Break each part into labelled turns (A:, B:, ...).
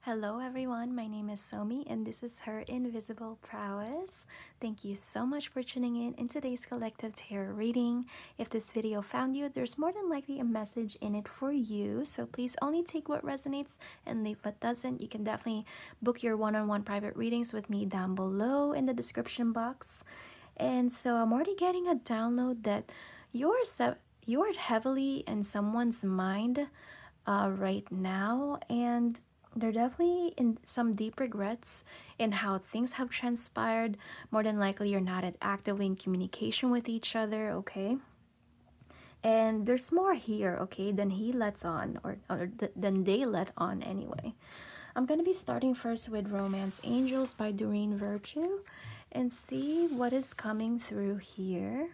A: Hello everyone, my name is Somi and this is her Invisible Prowess. Thank you so much for tuning in today's collective tarot reading. If this video found you, there's more than likely a message in it for you, so please only take what resonates and leave what doesn't. You can definitely book your one-on-one private readings with me down below in the description box. And so I'm already getting a download that you're heavily in someone's mind right now, and they're definitely in some deep regrets in how things have transpired. More than likely, you're not actively in communication with each other, okay? And there's more here, okay, than he lets on, than they let on anyway. I'm gonna be starting first with Romance Angels by Doreen Virtue and see what is coming through here.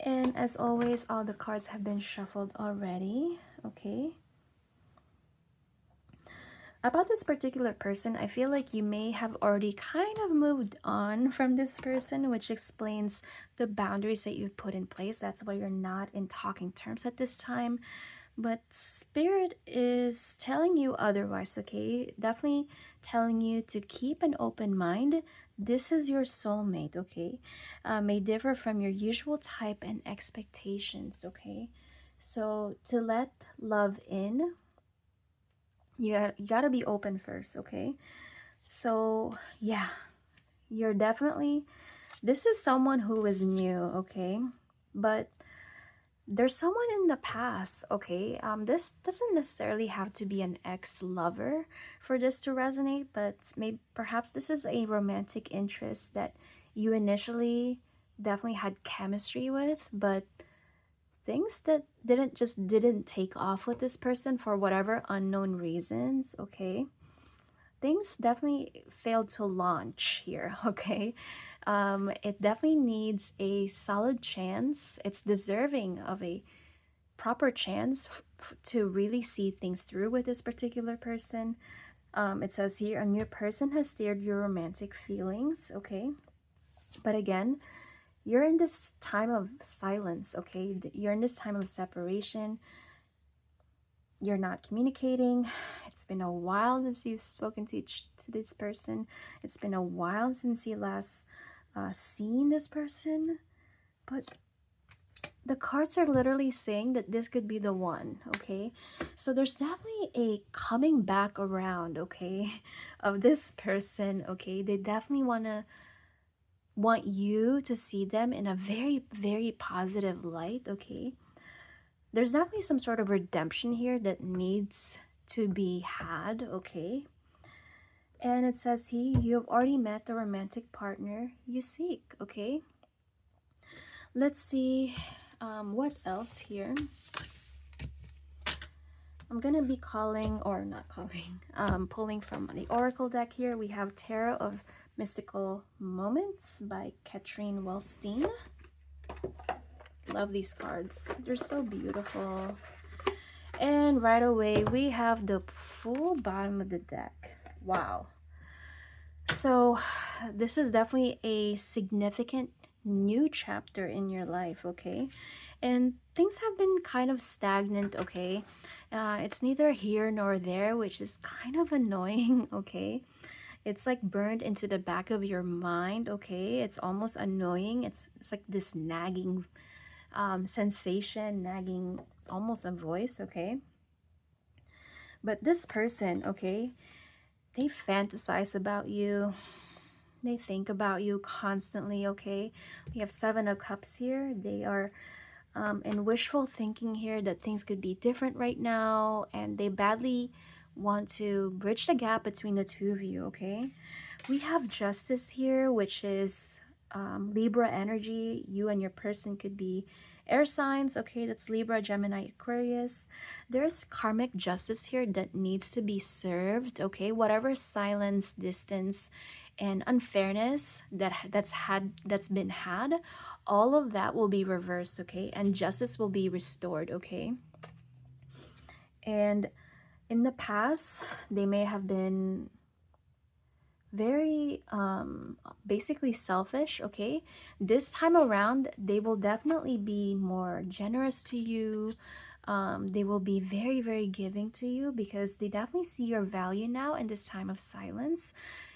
A: And as always, all the cards have been shuffled already, okay? About this particular person, I feel like you may have already kind of moved on from this person, which explains the boundaries that you've put in place. That's why you're not in talking terms at this time. But Spirit is telling you otherwise, okay? Definitely telling you to keep an open mind. This is your soulmate, okay? May differ from your usual type and expectations, okay? So to let love in, you gotta be open first, okay? So yeah, you're definitely, this is someone who is new, okay? But there's someone in the past, okay? This doesn't necessarily have to be an ex-lover for this to resonate, but maybe perhaps this is a romantic interest that you initially definitely had chemistry with, but things that didn't take off with this person for whatever unknown reasons, okay? Things definitely failed to launch here, okay? It definitely needs a solid chance. It's deserving of a proper chance to really see things through with this particular person. It says here, a new person has steered your romantic feelings, okay? But again, you're in this time of silence, okay? You're in this time of separation. You're not communicating. It's been a while since you've spoken to this person. It's been a while since you last seen this person. But the cards are literally saying that this could be the one, okay? So there's definitely a coming back around, okay, of this person, okay? They definitely want you to see them in a very, very positive light, okay? There's definitely some sort of redemption here that needs to be had, okay? And it says here, you have already met the romantic partner you seek, okay? Let's see what else here. I'm gonna be calling, or not calling, pulling from the Oracle deck here. We have Tarot of Mystical Moments by Katrine Wellstein. Love these cards. They're so beautiful. And right away, we have the full bottom of the deck. Wow. So this is definitely a significant new chapter in your life, okay? And things have been kind of stagnant, okay? It's neither here nor there, which is kind of annoying, okay? It's like burned into the back of your mind, okay? It's almost annoying. It's like this nagging sensation, nagging, almost a voice, okay? But this person, okay, they fantasize about you. They think about you constantly, okay? We have Seven of Cups here. They are in wishful thinking here that things could be different right now, and they badly want to bridge the gap between the two of you, okay? We have Justice here, which is Libra energy. You and your person could be air signs, okay? That's Libra, Gemini, Aquarius. There's karmic justice here that needs to be served, okay? Whatever silence, distance, and unfairness that's been had, all of that will be reversed, okay? And justice will be restored, okay? And in the past, they may have been very basically selfish, okay? This time around, they will definitely be more generous to you. They will be very, very giving to you because they definitely see your value now in this time of silence.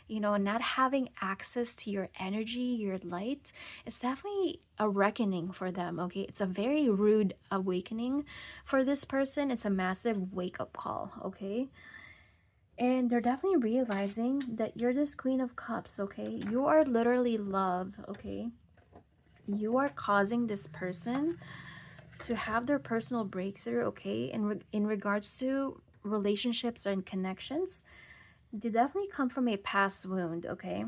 A: You know, not having access to your energy, your light, it's definitely a reckoning for them, okay? It's a very rude awakening for this person. It's a massive wake up call, okay? And they're definitely realizing that you're this Queen of Cups, okay? You are literally love, okay? You are causing this person to have their personal breakthrough, okay? In regards to relationships and connections, they definitely come from a past wound, okay?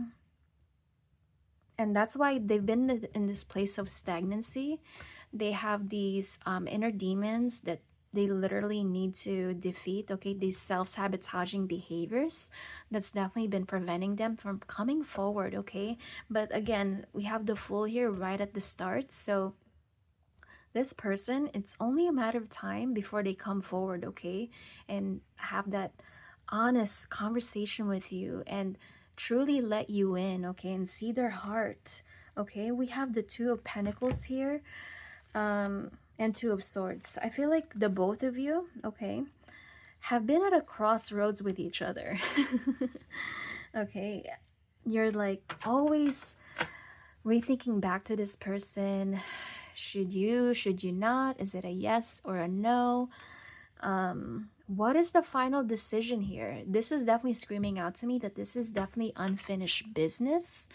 A: And that's why they've been in this place of stagnancy. They have these inner demons that they literally need to defeat, okay? These self-sabotaging behaviors that's definitely been preventing them from coming forward, okay? But again, we have the Fool here right at the start, so this person, it's only a matter of time before they come forward, okay? And have that honest conversation with you and truly let you in, okay? And see their heart, okay? We have the Two of Pentacles here, and Two of Swords. I feel like the both of you, okay, have been at a crossroads with each other. Okay, you're like always rethinking back to this person. Should you not? Is it a yes or a no? What is the final decision here? This is definitely screaming out to me that this is definitely unfinished business.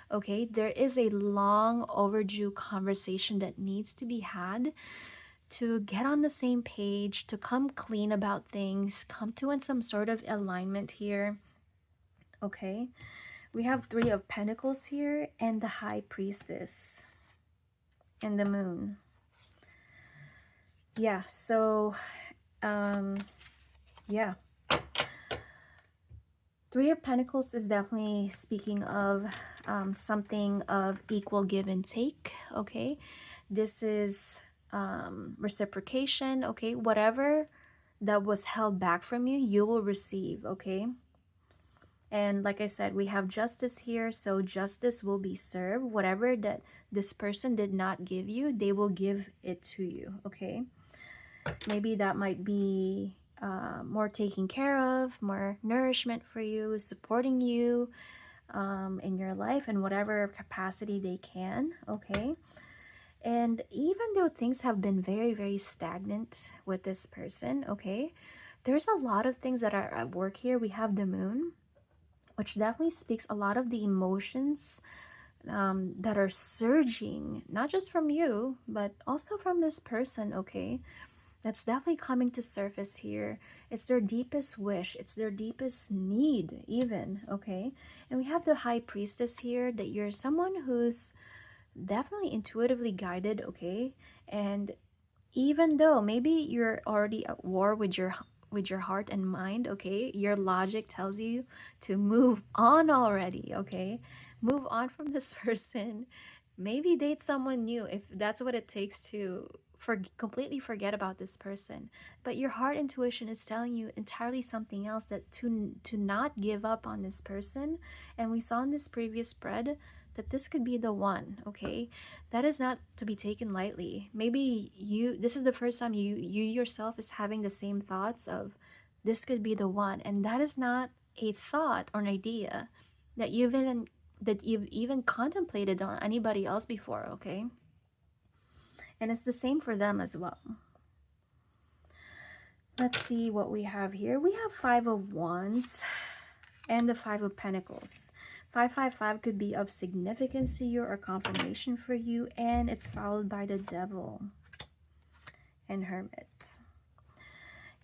A: Okay, there is a long overdue conversation that needs to be had to get on the same page, to come clean about things, come to in some sort of alignment here. Okay, we have Three of Pentacles here and the High Priestess and the Moon. Yeah, so yeah, Three of Pentacles is definitely speaking of something of equal give and take, okay? This is reciprocation, okay? Whatever that was held back from you, you will receive, okay? And like I said, we have justice here, so justice will be served. Whatever that this person did not give you, they will give it to you, okay? Maybe that might be more taking care of, more nourishment for you, supporting you in your life in whatever capacity they can, okay? And even though things have been very, very stagnant with this person, okay, there's a lot of things that are at work here. We have the Moon, which definitely speaks a lot of the emotions that are surging, not just from you, but also from this person, okay? That's definitely coming to surface here. It's their deepest wish, it's their deepest need, even, okay? And we have the High Priestess here, that you're someone who's definitely intuitively guided, okay? And even though maybe you're already at war with your heart and mind, okay, your logic tells you to move on already, okay? Move on from this person. Maybe date someone new if that's what it takes to completely forget about this person. But your heart intuition is telling you entirely something else, that to not give up on this person. And we saw in this previous spread that this could be the one, okay? That is not to be taken lightly. Maybe this is the first time you yourself is having the same thoughts of this could be the one, and that is not a thought or an idea that you've even contemplated on anybody else before, okay? And it's the same for them as well. Let's see what we have here. We have Five of Wands and the Five of Pentacles. 555 could be of significance to you or confirmation for you, and it's followed by the Devil and Hermit.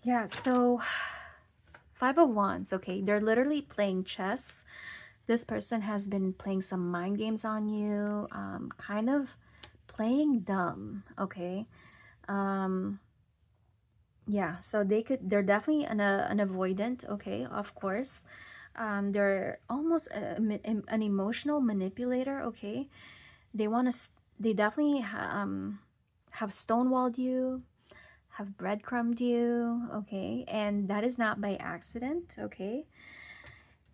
A: Yeah, so Five of Wands, okay, they're literally playing chess. This person has been playing some mind games on you, kind of playing dumb, okay? Yeah, so they're definitely an avoidant, okay, of course. They're almost an emotional manipulator, okay? They definitely have stonewalled you, have breadcrumbed you, okay? And that is not by accident, okay?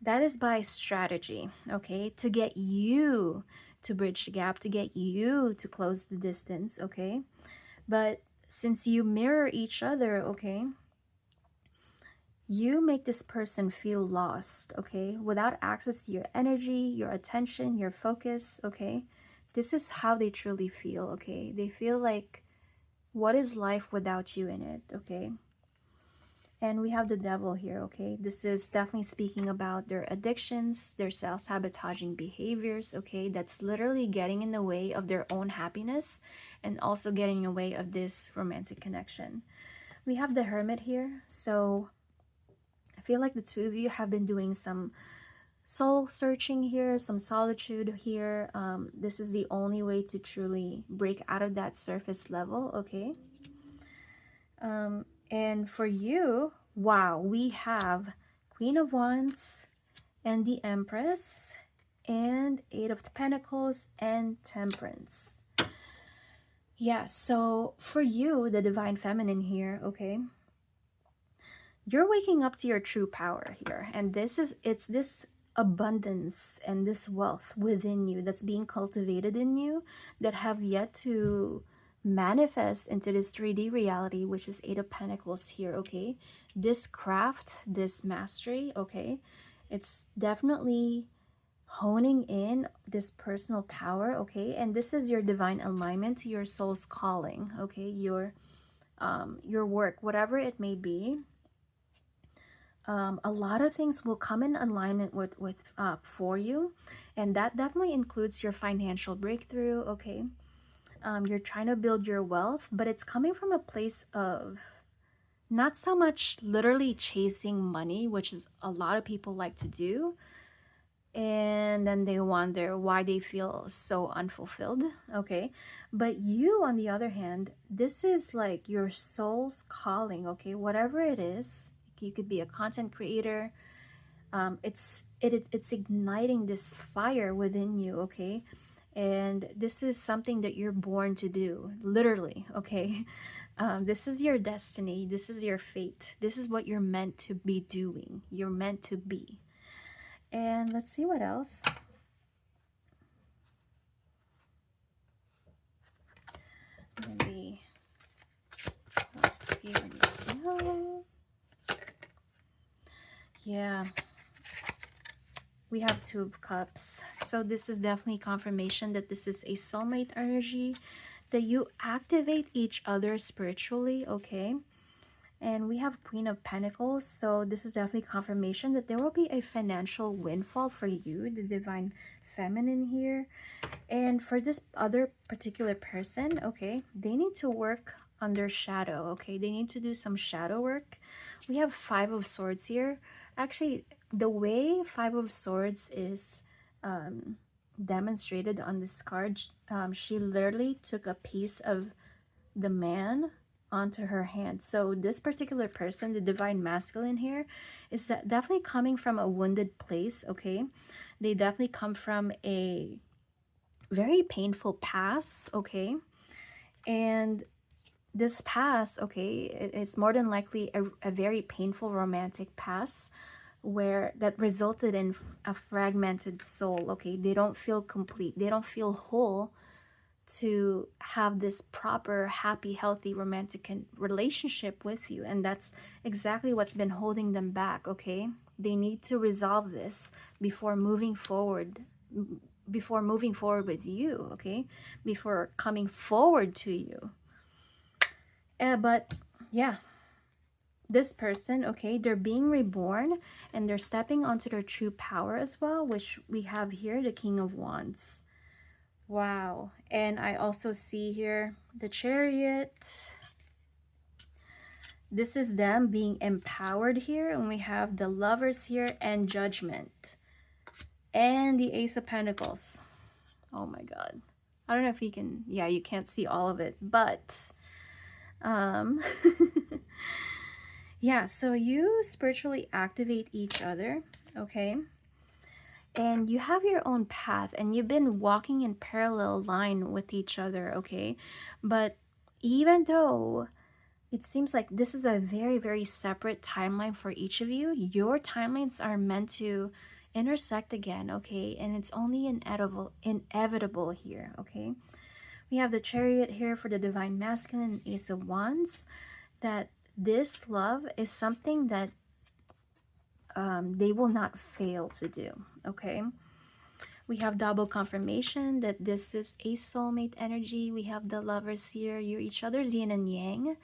A: That is by strategy, okay? To get you to bridge the gap, to get you to close the distance, okay? But since you mirror each other, okay, you make this person feel lost, okay? Without access to your energy, your attention, your focus, okay? This is how they truly feel, okay? They feel like, what is life without you in it, okay? And we have the devil here, okay? This is definitely speaking about their addictions, their self sabotaging behaviors, okay? That's literally getting in the way of their own happiness and also getting in the way of this romantic connection. We have the hermit here. So I feel like the two of you have been doing some soul searching here, some solitude here. This is the only way to truly break out of that surface level, okay? And for you, wow, we have Queen of Wands and the Empress and Eight of Pentacles and Temperance. Yeah, so for you, the Divine Feminine here, okay, you're waking up to your true power here. And it's this abundance and this wealth within you that's being cultivated in you that have yet to manifest into this 3D reality, which is Eight of Pentacles here, okay? This craft, this mastery, okay? It's definitely honing in this personal power, okay? And this is your divine alignment to your soul's calling, okay? Your work, whatever it may be. A lot of things will come in alignment with for you, and that definitely includes your financial breakthrough, okay? You're trying to build your wealth, but it's coming from a place of not so much literally chasing money, which is a lot of people like to do, and then they wonder why they feel so unfulfilled, okay? But you, on the other hand, this is like your soul's calling, okay? Whatever it is, you could be a content creator. It's igniting this fire within you, okay? And this is something that you're born to do, literally, okay? This is your destiny. This is your fate. This is what you're meant to be doing. You're meant to be. And let's see what else. Maybe what else do you need to know? Yeah, we have Two of Cups. So this is definitely confirmation that this is a soulmate energy, that you activate each other spiritually, okay? And we have Queen of Pentacles. So this is definitely confirmation that there will be a financial windfall for you, the Divine Feminine here. And for this other particular person, okay, they need to work on their shadow, okay? They need to do some shadow work. We have Five of Swords here. Actually, the way Five of Swords is demonstrated on this card, she literally took a piece of the man onto her hand. So this particular person, the Divine Masculine here, is that definitely coming from a wounded place, okay? They definitely come from a very painful past, okay? And this past, okay, it's more than likely a very painful romantic past where that resulted in a fragmented soul, okay? They don't feel complete, they don't feel whole to have this proper, happy, healthy, romantic relationship with you. And that's exactly what's been holding them back, okay? They need to resolve this before moving forward, with you, okay? Before coming forward to you. But yeah, this person, okay, they're being reborn and they're stepping onto their true power as well, which we have here, the King of Wands. Wow. And I also see here the Chariot. This is them being empowered here. And we have the Lovers here and Judgment. And the Ace of Pentacles. Oh my God. I don't know if you can, yeah, you can't see all of it, but yeah, so you spiritually activate each other, okay? And you have your own path and you've been walking in parallel line with each other, okay? But even though it seems like this is a very, very separate timeline for each of you, your timelines are meant to intersect again, okay? And it's only inevitable here, okay? We have the Chariot here for the Divine Masculine and Ace of Wands, that this love is something that they will not fail to do, okay? We have double confirmation that this is a soulmate energy. We have the Lovers here. You're each other's yin and yang.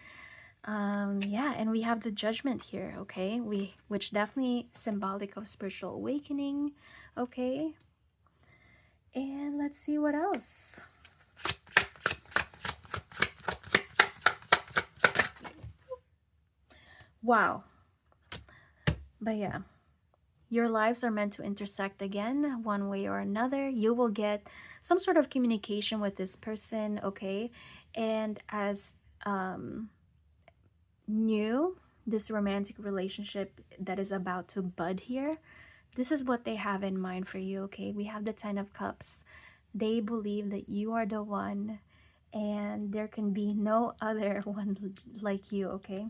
A: Yeah, and we have the Judgment here, okay? Which definitely symbolic of spiritual awakening, okay? And let's see what else. Wow. But yeah, your lives are meant to intersect again, one way or another. You will get some sort of communication with this person, okay? And as new, this romantic relationship that is about to bud here, this is what they have in mind for you, okay? We have the Ten of Cups. They believe that you are the one, and there can be no other one like you, okay?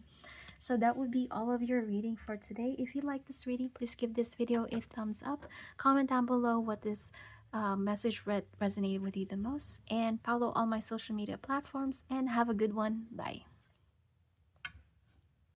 A: So that would be all of your reading for today. If you like this reading, please give this video a thumbs up. Comment down below what this message resonated with you the most. And follow all my social media platforms. And have a good one. Bye.